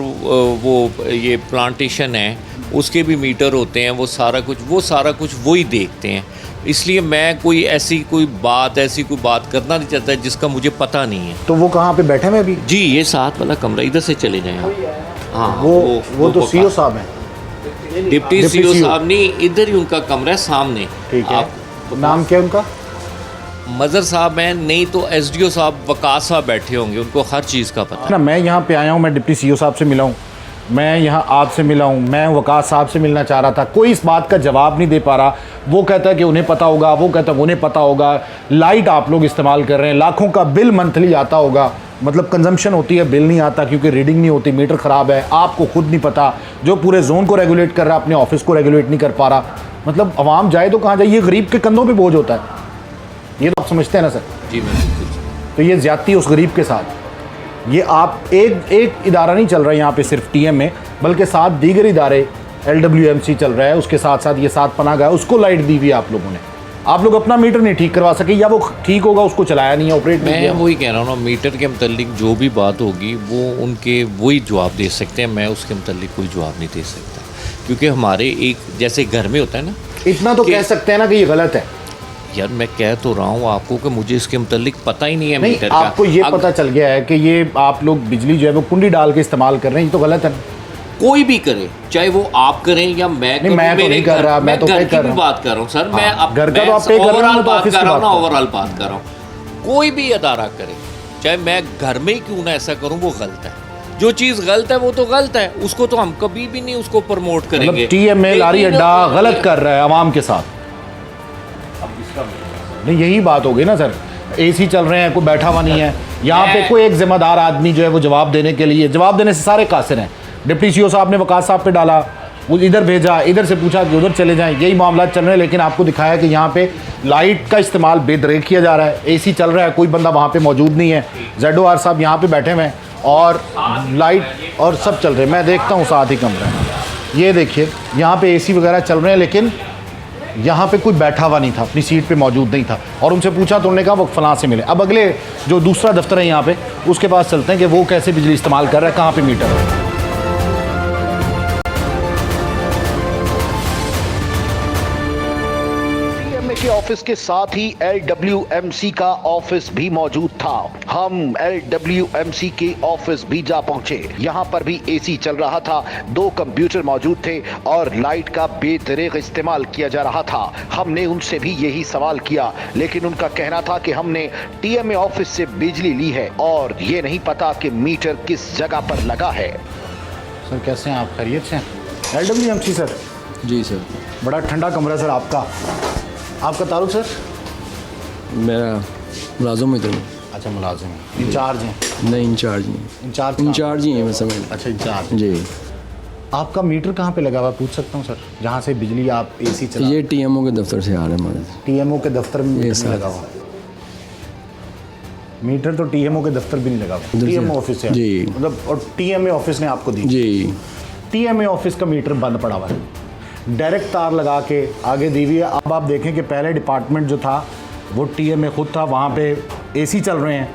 G: वो ये प्लांटेशन है उसके भी मीटर होते हैं, वो सारा कुछ वही देखते हैं। इसलिए मैं ऐसी कोई बात करना नहीं चाहता जिसका मुझे पता नहीं है।
A: तो वो कहाँ पे बैठे हैं अभी?
G: जी, ये साथ वाला कमरा, इधर से चले जाएं आप। हाँ,
A: वो तो सीओ साहब हैं,
G: डिप्टी सीओ साहब नहीं, इधर ही उनका कमरा है सामने।
A: ठीक है,
G: आप
A: नाम क्या है उनका?
G: मज़र साहब हैं, नहीं तो SDO साहब, वकास साहब बैठे होंगे, उनको हर चीज़ का पता है।
A: ना, मैं यहाँ पे आया हूँ, मैं डिप्टी सीओ साहब से मिला हूँ, मैं यहाँ आपसे मिला हूँ, मैं वकास साहब से मिलना चाह रहा था, कोई इस बात का जवाब नहीं दे पा रहा। वो कहता है कि उन्हें पता होगा, वो कहता है उन्हें पता होगा। लाइट आप लोग इस्तेमाल कर रहे हैं, लाखों का बिल मंथली आता होगा, मतलब कंजम्पशन होती है, बिल नहीं आता क्योंकि रीडिंग नहीं होती, मीटर ख़राब है, आपको खुद नहीं पता, जो पूरे जोन को रेगुलेट कर रहा है अपने ऑफिस को रेगुलेट नहीं कर पा रहा। मतलब आवाम जाए तो कहाँ जाए, ये गरीब के कंधों पे बोझ होता है, ये तो आप समझते हैं ना सर?
G: जी मैं बिल्कुल।
A: तो ये ज़्यादती उस गरीब के साथ। ये आप एक इदारा नहीं चल रहा है यहाँ पे सिर्फ TM में, बल्कि 7 दीगर इदारे, LWMC चल रहा है, उसके साथ साथ ये 7 पनाह है, उसको लाइट दी हुई है आप लोगों ने। आप लोग अपना मीटर नहीं ठीक करवा सके, या वो ठीक होगा उसको चलाया नहीं है, ऑपरेट नहीं किया।
G: मैं वही कह रहा हूँ ना, मीटर के मुतल्लिक जो भी बात होगी वो उनके वही जवाब दे सकते हैं, मैं उसके मुतल्लिक कोई जवाब नहीं दे सकता, क्योंकि हमारे एक जैसे घर में होता है ना,
A: इतना तो कह सकते हैं ना कि ये गलत है।
G: यार मैं कह तो रहा हूँ आपको कि मुझे इसके मुतल्लिक पता ही नहीं है
A: नहीं,
G: मीटर का।
A: आपको ये पता चल गया है कि ये आप लोग बिजली जो है वो कुंडी डाल के इस्तेमाल कर रहे हैं, ये तो गलत है।
G: कोई भी करे, चाहे वो आप करें या मैं
A: नहीं, मैं तो नहीं कर रहा, मैं तो
G: घर
A: पे कर
G: की
A: रहा
G: बात कर रहा हूँ सर। मैं अब
A: घर का तो आप पे कर रहे हो,
G: ओवरऑल
A: तो
G: बात
A: ऑफिस
G: कर
A: की
G: रहा हूँ
A: बात
G: ना,
A: कर रहा हूँ।
G: ओवरऑल बात कर रहा हूँ। कोई भी अदारा करे, चाहे मैं घर में ही क्यों ना ऐसा करूँ, वो गलत है। जो चीज़ गलत है वो तो गलत है, उसको तो हम कभी भी नहीं उसको प्रमोट करेंगे।
A: TMA लारी अड्डा गलत कर रहा है आवाम के साथ, नहीं यही बात हो गई ना सर। AC चल रहे हैं, कोई बैठा हुआ नहीं है यहाँ पे, कोई एक जिम्मेदार आदमी जो है वो जवाब देने से सारे कासिर हैं। डिप्टी सीओ साहब ने वकास साहब पे डाला, वो इधर भेजा, इधर से पूछा कि उधर चले जाएं, यही मामला चल रहे हैं। लेकिन आपको दिखाया कि यहाँ पे लाइट का इस्तेमाल बेदरेक किया जा रहा है, AC चल रहा है, कोई बंदा वहाँ पे मौजूद नहीं है। ZOR साहब यहाँ पे बैठे हुए हैं और लाइट और सब चल रहे हैं। मैं देखता हूँ साथ ही कमरा, ये देखिए यहाँ पे AC वगैरह चल रहे हैं, लेकिन यहाँ पे कोई बैठा हुआ नहीं था, अपनी सीट पे मौजूद नहीं था। और उनसे पूछा तो उन्होंने कहा वो फलां से मिले। अब अगले जो दूसरा दफ्तर है यहाँ पे, उसके पास चलते हैं कि वो कैसे बिजली इस्तेमाल कर रहा है, कहाँ पे मीटर है।
F: के ऑफिस के साथ ही LWMC का ऑफिस भी मौजूद था। हम LWMC के ऑफिस भी जा पहुंचे। यहाँ पर भी AC चल रहा था, 2 कंप्यूटर मौजूद थे और लाइट का बेदरेग इस्तेमाल किया जा रहा था। हमने उनसे भी यही सवाल किया, लेकिन उनका कहना था कि हमने TMA ऑफिस से बिजली ली है और ये नहीं पता कि मीटर किस जगह पर लगा है।
A: सर कैसे हैं आप, खैरियत से हैं? LWMC sir?
E: जी सर।
A: बड़ा ठंडा कमरा सर आपका तारुफ सर?
E: मेरा मुलाजिम इधर।
A: अच्छा मुलाजिम है, इंचार्ज हैं?
E: नहीं इंचार्ज नहीं, इंचार्ज ही है मैं समझ।
A: अच्छा इंचार्ज
E: जी।
A: आपका मीटर कहाँ पे लगा हुआ, पूछ सकता हूँ सर, जहाँ से बिजली आप AC चला?
E: ये TMO के दफ्तर से आ रहा है हमारे।
A: TMO के दफ्तर में मीटर नहीं लगा हुआ? मीटर तो TMO के दफ्तर भी नहीं लगा हुआ, TMO ऑफिस है
E: जी,
A: मतलब, और TMA ऑफिस ने आपको दी
E: जी।
A: TMA ऑफिस का मीटर बंद पड़ा हुआ है, डायरेक्ट तार लगा के आगे दी हुई है। अब आप देखें कि पहले डिपार्टमेंट जो था वो TMA खुद था, वहाँ पे AC चल रहे हैं,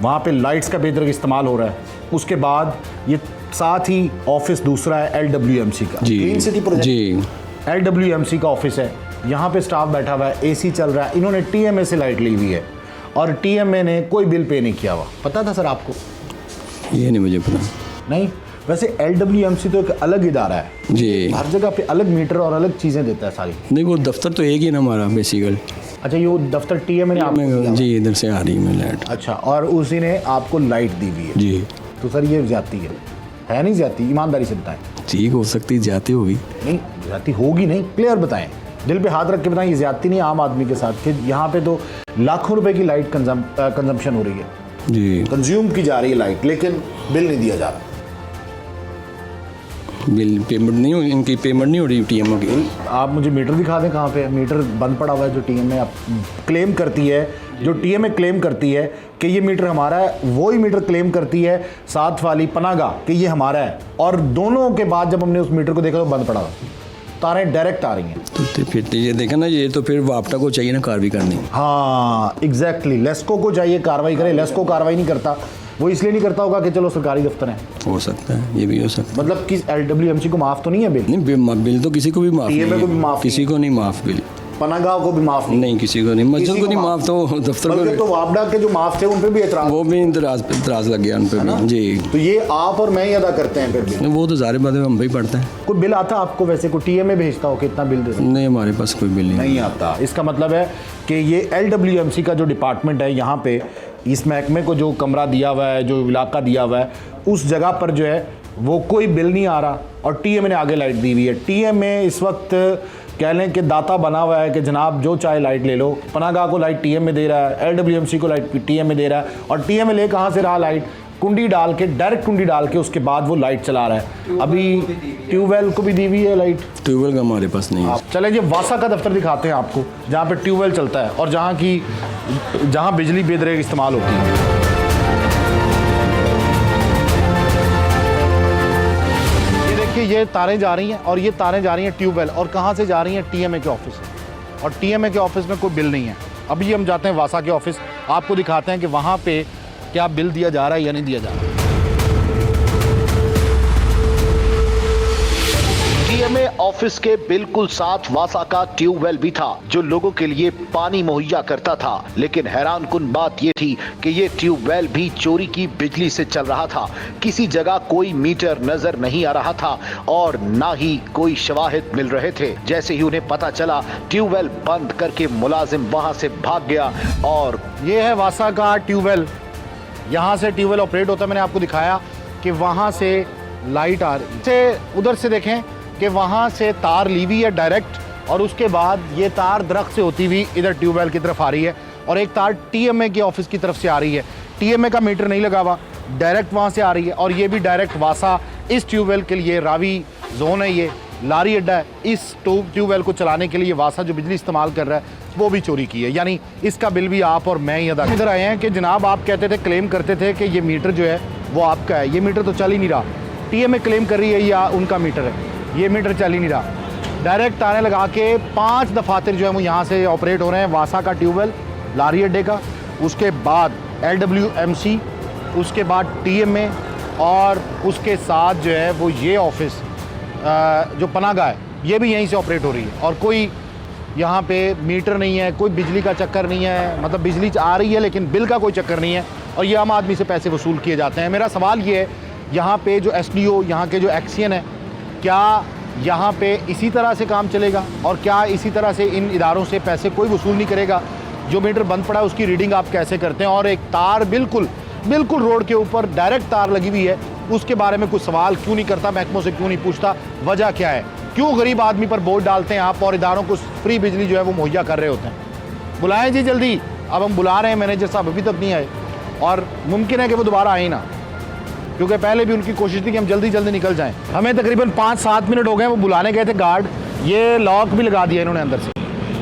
A: वहाँ पे लाइट्स का बेदरग इस्तेमाल हो रहा है। उसके बाद ये साथ ही ऑफिस दूसरा है LWMC का, ग्रीन सिटी प्रोजेक्ट जी, LWMC का ऑफिस है। यहाँ पे स्टाफ बैठा हुआ है, AC चल रहा है, इन्होंने TMA से लाइट ली हुई है और TMA ने कोई बिल पे नहीं किया हुआ। पता था सर आपको?
H: ये नहीं मुझे पता।
A: नहीं, वैसे LWMC तो एक अलग इदारा है,
H: जी
A: हर जगह पे अलग मीटर और अलग चीज़ें देता है सारी।
H: नहीं, वो दफ्तर तो एक ही ना हमारा बेसिकल।
A: अच्छा, ये वो दफ्तर TMA ने आपको दिया?
H: जी, इधर से आ रही है लाइट।
A: अच्छा, और उसी ने आपको लाइट दी हुई है?
H: जी।
A: तो सर ये ज्यादती है नहीं ज्यादती? ईमानदारी से बताएं।
H: ठीक हो सकती, ज्यादा होगी।
A: नहीं, ज्यादती होगी नहीं, क्लियर बताएं, दिल पे हाथ रख के बताएं, ये ज्यादती नहीं आम आदमी के साथ कि यहाँ पे तो लाखों रुपए की लाइट कंजम्पशन हो रही है,
H: जी,
A: कंज्यूम की जा रही है लाइट, लेकिन बिल नहीं दिया जा रहा।
H: बिल पेमेंट नहीं हो, इनकी पेमेंट नहीं हो रही TMA की।
A: आप मुझे मीटर दिखा दें, कहाँ पे है मीटर बंद पड़ा हुआ है जो TMA क्लेम करती है, जो TMA क्लेम करती है कि ये मीटर हमारा है, वही मीटर क्लेम करती है साथ वाली पनागा कि ये हमारा है, और दोनों के बाद जब हमने उस मीटर को देखा तो बंद पड़ा हुआ, तारें डायरेक्ट आ रही हैं।
H: तो फिर ये देखा ना, ये तो फिर वापटा को चाहिए ना कार्रवाई करनी।
A: हाँ एग्जैक्टली, लेस्को को चाहिए कार्रवाई करे, लेस्को कार्रवाई नहीं करता, वो इसलिए नहीं करता होगा कि चलो सरकारी दफ्तर है।
H: हो सकता है, ये भी हो सकता है।
A: मतलब कि LWMC को माफ़ तो नहीं है बिल?
H: नहीं, बिल तो किसी को भी माफ़
A: TMA को भी माफ़,
H: किसी को नहीं माफ़ बिल।
A: पनागाह को भी माफ़
H: नहीं, किसी को नहीं, मस्जिद को नहीं माफ़, तो दफ्तर को।
A: तो वापडा के जो माफ़ थे उन पे भी एतराज़,
H: वो भी इतराज़ लग गया उन पे भी। जी,
A: तो ये आप और मैं ही अदा करते हैं फिर बिल?
H: वो तो सारी बातें हम भी पढ़ते हैं।
A: कोई बिल आता आपको वैसे, कोई TMA भेजता हो कि इतना बिल दे सकते?
H: नहीं, हमारे पास कोई बिल नहीं
A: आता। इसका मतलब है कि ये LWMC का जो डिपार्टमेंट है यहाँ पे, इस महकमे को जो कमरा दिया हुआ है, जो इलाका दिया हुआ है, उस जगह पर जो है वो कोई बिल नहीं आ रहा, और TMA ने आगे लाइट दी हुई है। TMA इस वक्त कह लें कि दाता बना हुआ है कि जनाब जो चाहे लाइट ले लो। पनागाह को लाइट TMA दे रहा है, LWMC को लाइट TMA दे रहा है, और TMA ले कहाँ से रहा लाइट? कुंडी डाल के, डायरेक्ट कुंडी डाल के उसके बाद वो लाइट चला रहा है। अभी ट्यूबवेल को भी दी हुई है लाइट।
H: ट्यूबवेल का हमारे पास नहीं है।
A: चले जी वासा का दफ्तर दिखाते हैं आपको, जहाँ पे ट्यूबवेल चलता है और जहाँ बिजली बेदरेग इस्तेमाल होती है। ये देखिए, ये तारें जा रही हैं, और ये तारें जा रही हैं ट्यूबवेल, और कहाँ से जा रही हैं? TMA के ऑफिस से, और TMA के ऑफिस में कोई बिल नहीं है। अभी हम जाते हैं वासा के ऑफिस, आपको दिखाते हैं कि वहाँ पे क्या बिल दिया जा रहा है या नहीं दिया जा रहा है।
F: TMA ऑफिस के बिल्कुल साथ वासा का ट्यूबवेल भी था जो लोगों के लिए पानी मुहैया करता था, लेकिन हैरानकुन बात यह थी कि ये ट्यूबवेल भी चोरी की बिजली से चल रहा था। किसी जगह कोई मीटर नजर नहीं आ रहा था और ना ही कोई शवाहिद मिल रहे थे। जैसे ही उन्हें पता चला, ट्यूबवेल बंद करके मुलाजिम वहां से भाग गया। और
A: ये है वासा का ट्यूबवेल, यहाँ से ट्यूबवेल ऑपरेट होता है। मैंने आपको दिखाया कि वहाँ से लाइट आ रही है, उधर से देखें कि वहाँ से तार ली हुई है डायरेक्ट, और उसके बाद ये तार दरख्त से होती हुई इधर ट्यूबवेल की तरफ आ रही है, और एक तार TMA के ऑफिस की तरफ से आ रही है। TMA का मीटर नहीं लगा हुआ, डायरेक्ट वहाँ से आ रही है, और ये भी डायरेक्ट वासा इस ट्यूबवेल के लिए रावी जोन है, ये लारी अड्डा है। इस ट्यूबवेल को चलाने के लिए वासा जो बिजली इस्तेमाल कर रहा है वो भी चोरी की है, यानी इसका बिल भी आप और मैं ही अदा। इधर आए हैं कि जनाब आप कहते थे, क्लेम करते थे कि ये मीटर जो है वो आपका है, ये मीटर तो चल ही नहीं रहा। TMA क्लेम कर रही है या उनका मीटर है, ये मीटर चल ही नहीं रहा। डायरेक्ट तारें लगा के 5 दफातर जो है वो यहाँ से ऑपरेट हो रहे हैं, वासा का ट्यूबवेल, लारी अड्डे का, उसके बाद LWMC, उसके बाद TMA, और उसके साथ जो है वो ये ऑफिस जो पनागाह है, ये भी यहीं से ऑपरेट हो रही है, और कोई यहाँ पे मीटर नहीं है, कोई बिजली का चक्कर नहीं है, मतलब बिजली आ रही है लेकिन बिल का कोई चक्कर नहीं है, और ये आम आदमी से पैसे वसूल किए जाते हैं। मेरा सवाल ये है, यहाँ पे जो SDO, यहाँ के जो एक्सियन है, क्या यहाँ पे इसी तरह से काम चलेगा, और क्या इसी तरह से इन इदारों से पैसे कोई वसूल नहीं करेगा? जो मीटर बंद पड़ा है उसकी रीडिंग आप कैसे करते हैं? और एक तार बिल्कुल रोड के ऊपर डायरेक्ट तार लगी हुई है, उसके बारे में कुछ सवाल क्यों नहीं करता, महकमों से क्यों नहीं पूछता? वजह क्या है? क्यों गरीब आदमी पर बोझ डालते हैं आप, और इदारों को फ्री बिजली जो है वो मुहैया कर रहे होते हैं? बुलाएं जी जल्दी, अब हम बुला रहे हैं, मैनेजर साहब अभी तक नहीं आए, और मुमकिन है कि वो दोबारा आए ना, क्योंकि पहले भी उनकी कोशिश थी कि हम जल्दी निकल जाएं। हमें तकरीबन 5-7 मिनट हो गए, वो बुलाने गए थे गार्ड, ये लॉक भी लगा दिया इन्होंने अंदर से,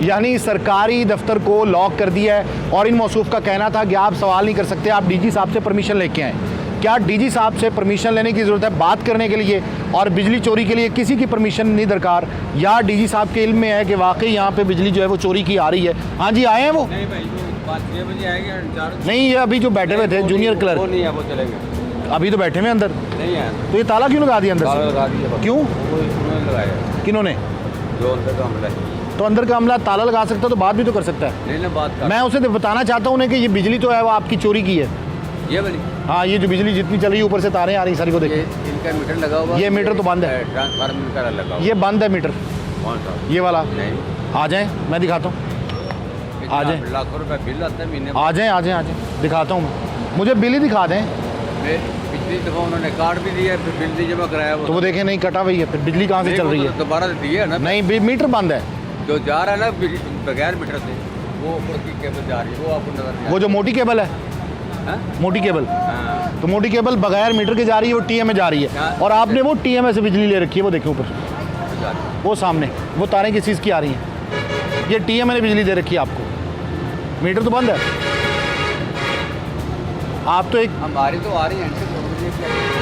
A: यानी सरकारी दफ्तर को लॉक कर दिया है। और इन मौसूफ का कहना था कि आप सवाल नहीं कर सकते, आप DG साहब से परमिशन लेके आएँ। क्या DG साहब से परमिशन लेने की ज़रूरत है बात करने के लिए, और बिजली चोरी के लिए किसी की परमिशन नहीं दरकार? या DG साहब के इल्म में है कि वाकई यहाँ पे बिजली जो है वो चोरी की आ रही है? हाँ जी, आए हैं वो?
E: नहीं भाई, वो बात 6 बजे आएगी।
A: नहीं, ये अभी जो बैठे हुए थे जूनियर क्लर्क,
E: वो नहीं है, वो चलेंगे।
A: अभी तो बैठे हुए अंदर,
E: नहीं है
A: तो ये ताला क्यों लगा दिया अंदर से?
E: लगा दिया।
A: क्यों?
E: लगाया
A: किन्होंने?
E: जो अंदर का हमला है।
A: तो अंदर का हमला ताला लगा सकता है तो बात भी तो कर सकता है।
E: नहीं ना, बात कर।
A: मैं उसे बताना चाहता हूँ उन्हें कि ये बिजली तो है वो आपकी चोरी की है,
I: ये वाली
A: हाँ, ये जो बिजली जितनी चल रही है ऊपर से तारें आ रही सारी को
I: ये
A: देखिए।
I: इनका मीटर लगा हुआ,
A: ये मीटर तो बंद है।
I: ट्रांसफार्मर का लगा हुआ।
A: ये बंद है मीटर,
I: कौन सा?
A: ये वाला।
I: नहीं,
A: आ जाएं, मैं दिखाता हूँ। आ जाएं।
I: लाखों रुपए बिल आता है महीने में।
A: आ जाएं, आ जाएं, आ जाएं, दिखाता हूँ मैं। मुझे बिल ही दिखा दें।
I: पिछली दफा उन्होंने कार्ड भी दिया, फिर बिल नहीं जमा कराया।
A: तो वो देखें नहीं कटा हुई है, फिर बिजली कहाँ से चल रही है?
I: दोबारा दिए है ना।
A: नहीं, मीटर बंद है।
I: जो जा रहा है ना बगैर मीटर से, वो ऊपर की केबल जा रही है, वो आपको नजर नहीं
A: वो जो मोटी केबल है, मोटी केबल,
I: हाँ।
A: तो मोटी केबल बगैर मीटर के जा रही है, वो टीएम में जा रही है। और आपने वो टीएम से बिजली ले रखी है, वो देखें ऊपर, वो सामने वो तारें किस चीज़ की आ रही हैं। ये टीएम ने बिजली दे रखी है आपको, मीटर तो बंद है। आप तो एक
I: हमारी तो आ रही है।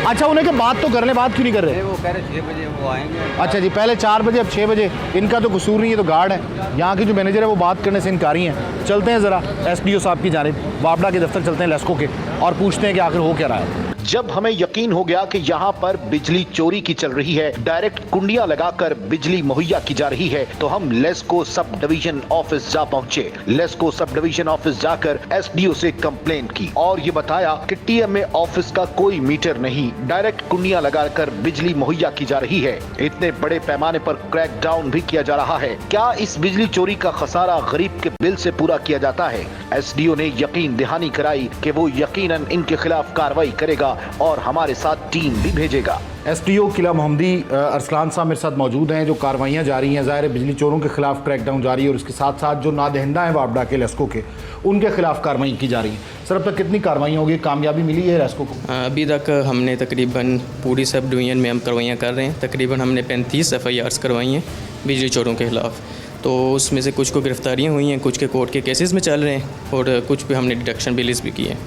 A: अच्छा, उन्हें के बात तो कर ले, बात क्यों नहीं कर रहे?
I: वो कह रहे 6 बजे वो आएंगे।
A: अच्छा जी, पहले 4 बजे, अब 6 बजे। इनका तो कसूर नहीं है, तो गार्ड है। यहाँ के जो मैनेजर है वो बात करने से इनकारी हैं। चलते हैं ज़रा एसडीओ साहब की जानिब, वापडा के दफ्तर चलते हैं लेस्को के, और पूछते हैं कि आखिर हो क्या रहा है।
F: जब हमें यकीन हो गया कि यहाँ पर बिजली चोरी की चल रही है, डायरेक्ट कुंडियां लगाकर बिजली मुहैया की जा रही है, तो हम लेस्को सब डिवीजन ऑफिस जा पहुंचे। लेस्को सब डिवीजन ऑफिस जाकर एसडीओ से कंप्लेंट की और ये बताया कि टीएमए ऑफिस का कोई मीटर नहीं, डायरेक्ट कुंडियां लगाकर बिजली मुहैया की जा रही है। इतने बड़े पैमाने पर क्रैकडाउन भी किया जा रहा है। क्या इस बिजली चोरी का खसारा गरीब के बिल से पूरा किया जाता है? एसडीओ ने यकीन दहानी कराई कि वो यकीनन इनके खिलाफ कार्रवाई करेगा और हमारे साथ टीम भी भेजेगा।
A: एसडीओ किला मोहम्मदी अरसलान साहब मेरे साथ मौजूद हैं। जो कार्रवाइयाँ जारी हैं, ज़ाहिर है बिजली चोरों के खिलाफ क्रैकडाउन जारी है, और इसके साथ साथ जो नादहिंदा हैं वापडा के लेस्को के, उनके खिलाफ कार्रवाई की जा रही है। सर, अब तक कितनी कार्रवाई होगी, कामयाबी मिली है लेस्को को?
J: अभी तक हमने तकरीबन पूरी सब डिवीजन में हम कार्रवाइयाँ कर रहे हैं। तकरीबन हमने 35 FIRs करवाई हैं बिजली चोरों के खिलाफ। तो उसमें से कुछ को गिरफ्तारियाँ हुई हैं, कुछ के कोर्ट के केसेस में चल रहे हैं, और कुछ पे हमने डिडक्शन बिल्स भी किए हैं,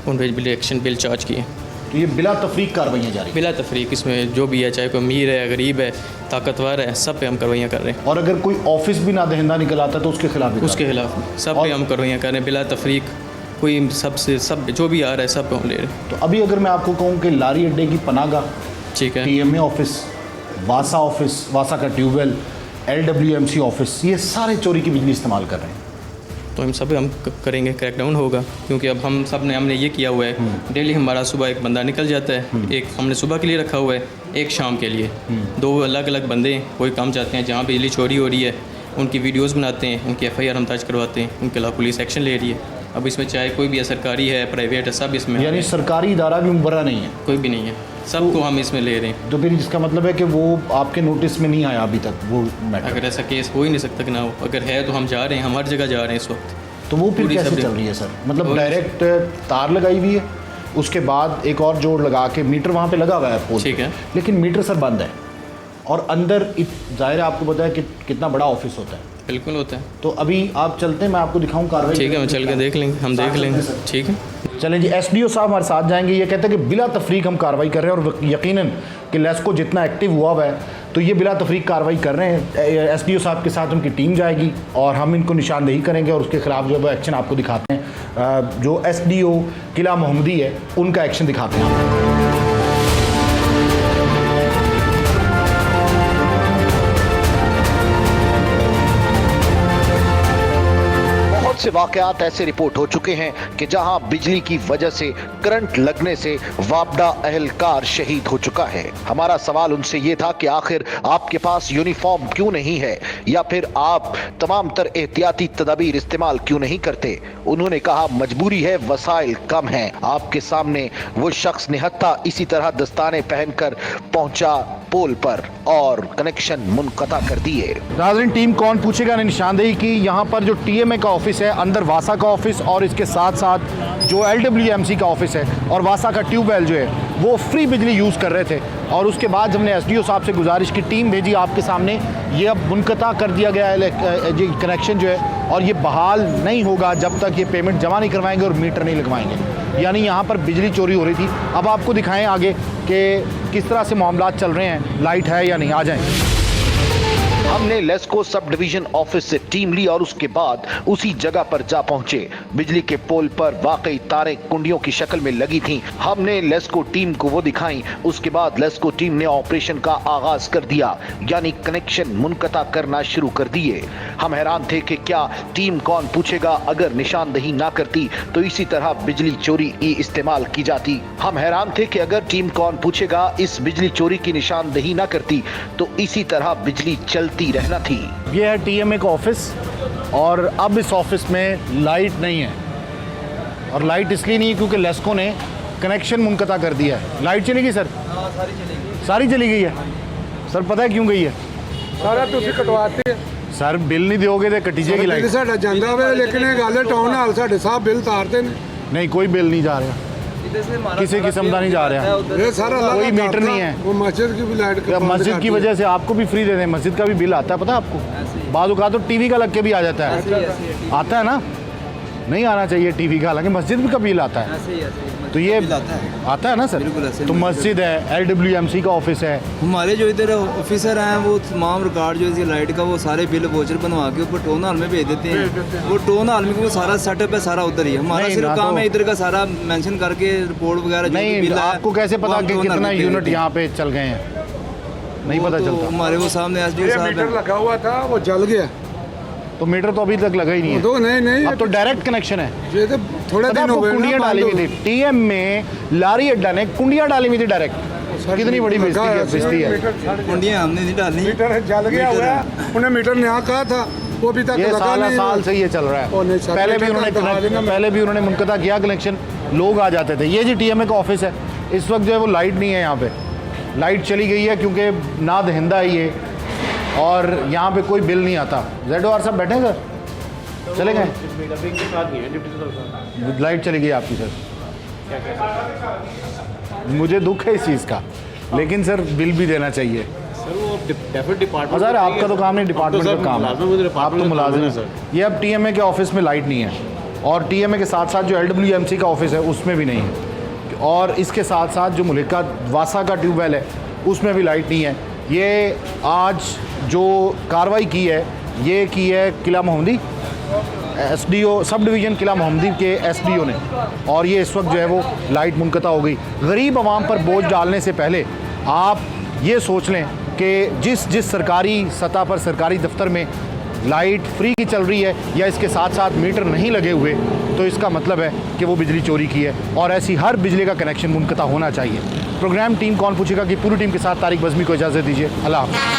J: उन पर डिडक्शन बिल चार्ज किए।
A: तो ये बिला तफरीक कार्रवाइयाँ जारी?
J: बिला तफरीक, इसमें जो भी है, चाहे कोई अमीर है, गरीब है, ताकतवर है, सब पे हम कार्रवाइयाँ कर रहे हैं।
A: और अगर कोई ऑफिस भी नादहिंदा निकल आता है तो उसके खिलाफ भी?
J: उसके खिलाफ सब पे हम कार्रवाइयाँ कर रहे हैं बिला तफरीक। कोई सबसे सब जो भी आ रहा है सब पे हम ले रहे हैं।
A: तो अभी अगर मैं आपको कहूँ कि लारी अड्डे की पनागा,
J: ठीक है,
A: टीएमए ऑफिस, वासा ऑफिस, वासा का ट्यूबवेल, LWMC ऑफिस, ये सारे चोरी की बिजली इस्तेमाल कर रहे हैं,
J: तो हम सब करेंगे, क्रैकडाउन होगा। क्योंकि अब हम सब ने हमने ये किया हुआ है, डेली हमारा सुबह एक बंदा निकल जाता है, एक हमने सुबह के लिए रखा हुआ है, एक शाम के लिए। 2 अलग अलग बंदे कोई काम जाते हैं जहाँ बिजली चोरी हो रही है, उनकी वीडियोस बनाते हैं, उनकी FIR हम दर्ज करवाते हैं, उनके खिलाफ पुलिस एक्शन ले रही है। अब इसमें चाहे कोई भी है, सरकारी है, प्राइवेट है, सब इसमें।
A: यानी सरकारी इदारा भी मुबर्रा नहीं है?
J: कोई भी नहीं है, सबको हम इसमें ले रहे हैं।
A: तो फिर इसका मतलब है कि वो आपके नोटिस में नहीं आया अभी तक वो मैटर?
J: अगर ऐसा केस हो ही नहीं सकता कि ना हो, अगर है तो हम जा रहे हैं, हम हर जगह जा रहे हैं इस वक्त।
A: तो वो फिर कैसे चल रही है सर? मतलब डायरेक्ट तार लगाई हुई है, उसके बाद एक और जोड़ लगा के मीटर वहाँ पे लगा हुआ है पोल,
J: ठीक है,
A: लेकिन मीटर सर बंद है, और अंदर जाहिर है आपको पता है कि कितना बड़ा ऑफिस होता है।
J: बिल्कुल होता है।
A: तो अभी आप चलते हैं, मैं आपको दिखाऊं कार्रवाई।
J: ठीक है, हम चल के देख लेंगे, हम देख लेंगे। ठीक है,
A: चलें जी। एसडीओ साहब हमारे साथ जाएंगे। ये कहते हैं कि बिला तफरीक हम कार्रवाई कर रहे हैं, और यकीनन कि लेस्को जितना एक्टिव हुआ है तो ये बिला तफरीक कार्रवाई कर रहे हैं। एसडीओ साहब के साथ उनकी टीम जाएगी और हम इनको निशानदेही करेंगे, और उसके खिलाफ जो है वो एक्शन आपको दिखाते हैं। जो एसडीओ किला मोहम्मदी है उनका एक्शन दिखाते हैं।
F: से वाकयात ऐसे रिपोर्ट हो चुके हैं कि जहां बिजली की वजह से करंट लगने से वापडा अहलकार शहीद हो चुका है। हमारा सवाल उनसे ये था कि आखिर आपके पास यूनिफॉर्म क्यों नहीं है, या फिर आप तमाम तर एहतियाती तदाबीर इस्तेमाल क्यों नहीं करते। उन्होंने कहा मजबूरी है, वसाइल कम हैं। आपके सामने वो शख्स निहत्था इसी तरह दस्ताने पहनकर पहुंचा पोल पर और कनेक्शन मुनक़ता कर दिए।
A: नाज़रीन, टीम कौन पूछेगा ने निशानदेही की। यहाँ पर जो टीएमए का ऑफिस है, अंदर वासा का ऑफिस, और इसके साथ साथ जो LWMC का ऑफिस है, और वासा का ट्यूबवेल जो है वो फ्री बिजली यूज़ कर रहे थे। और उसके बाद हमने एसडीओ साहब से गुजारिश की, टीम भेजी आपके सामने, ये अब मुनक़ता कर दिया गया है ये कनेक्शन जो है, और ये बहाल नहीं होगा जब तक ये पेमेंट जमा नहीं करवाएंगे और मीटर नहीं लगवाएंगे। यानी यहाँ पर बिजली चोरी हो रही थी। अब आपको दिखाएं आगे कि किस तरह से मामलात चल रहे हैं, लाइट है या नहीं। आ जाएं।
F: हमने लेस्को सब डिवीजन ऑफिस से टीम ली और उसके बाद उसी जगह पर जा पहुंचे। बिजली के पोल पर वाकई तारें कुंडियों की शक्ल में लगी थीं। हमने लेस्को टीम को वो दिखाई। उसके बाद लेस्को टीम ने ऑपरेशन का आगाज कर दिया, यानी कनेक्शन मुनक़ता करना शुरू कर दिए। हम हैरान थे कि क्या टीम कौन पूछेगा अगर निशानदही ना करती तो इसी तरह बिजली चोरी इस्तेमाल की जाती। हम हैरान थे कि अगर टीम कौन पूछेगा इस बिजली चोरी की निशानदही ना करती तो इसी तरह बिजली चलती रहना थी।
A: ये है टीएमए का ऑफिस और अब इस ऑफिस में लाइट नहीं है, और लाइट इसलिए नहीं है क्योंकि लेस्को ने कनेक्शन मुनक़ता कर दिया है। लाइट चली गई सर? सारी चली गई है सर। पता है क्यों गई है?
K: सारा तुसी कटवाते
A: सर बिल नहीं दोगे तो कटी जाएगी लाइट।
K: साडा ਜਾਂਦਾ ਵੇ लेकिन ਇਹ ਗੱਲ टाउन हाल साडे साहब बिल तारते ने।
A: नहीं, कोई बिल नहीं जा रहा, किसी किस्म का नहीं जा रहा।
K: ये सारा
A: कोई मीटर नहीं है।
K: वो मस्जिद की भी लाइट
A: मस्जिद की वजह से आपको भी फ्री दे दें। मस्जिद का भी बिल आता है, पता है आपको? बाद तो टीवी का लग के भी आ जाता है। आता है ना? नहीं आना चाहिए टीवी का, हालांकि मस्जिद का बिल आता है। तो ये आता है ना सर? तो मस्जिद है, LWMC का ऑफिस है।
B: हमारे जो इधर ऑफिसर हैं वो तमाम रिकॉर्ड जो है लाइट का वो सारे बिल वोचर बनवा के ऊपर टाउन हॉल में भेज देते हैं। वो टाउन हॉल में वो सारा सेटअप है, सारा उधर ही। हमारा सिर्फ काम है इधर का सारा मेंशन करके रिपोर्ट वगैरह जो भी बिल है।
A: आपको कैसे पता कि कितना यूनिट यहाँ पे चल गए हैं? नहीं पता चलता।
B: हमारे वो सामने SDO साहब
K: मीटर लगा हुआ था, वो जल गया।
A: तो मीटर तो अभी तक लगा ही नहीं है।
K: तो नहीं
A: अब तो डायरेक्ट कनेक्शन है।
K: ये तो थोड़े दिन हो गए।
A: कुंडियाँ डाली हुई थी टीएम में, लारी अड्डा ने कुंडियाँ डाली हुई थी डायरेक्ट। कितनी बड़ी बेइज्जती है।
B: कुंडियाँ हमने नहीं डाली,
K: मीटर जल गया हुआ है। उन्हें मीटर यहाँ कहा था, वो अभी तक
A: ये साल से ये चल रहा है। पहले भी उन्होंने मुनक़ता किया कनेक्शन, लोग आ जाते थे। ये जी टीएमए का ऑफिस है। इस वक्त जो है वो लाइट नहीं है यहाँ पे। लाइट चली गई है क्योंकि ना दहिंदा है ये, और यहाँ पे कोई बिल नहीं आता। ZOR साहब बैठे हैं सर? चले गए? लाइट चली गई आपकी सर। मुझे दुख है इस चीज़ का, लेकिन सर बिल भी देना चाहिए। सर आपका तो काम नहीं, डिपार्टमेंट का काम है। आप तो मुलाजिम हैं सर। ये अब टीएमए के ऑफिस में लाइट नहीं है, और टीएमए के साथ साथ जो LWMC का ऑफिस है उसमें भी नहीं है, और इसके साथ साथ जो मुल्का वासा का ट्यूबवेल है उसमें भी लाइट नहीं है। ये आज जो कार्रवाई की है ये की है किला मोहम्मदी SDO सब डिवीज़न किला मोहम्मदी के SDO ने, और ये इस वक्त जो है वो लाइट मुनक़ता हो गई। गरीब आवाम पर बोझ डालने से पहले आप ये सोच लें कि जिस सरकारी सतह पर सरकारी दफ्तर में लाइट फ्री की चल रही है या इसके साथ साथ मीटर नहीं लगे हुए, तो इसका मतलब है कि वो बिजली चोरी की है, और ऐसी हर बिजली का कनेक्शन मुनक़ता होना चाहिए। प्रोग्राम टीम कौन पूछेगा की पूरी टीम के साथ तारिक बज़मी को इजाज़त दीजिए। अल्लाह हाफ़िज़।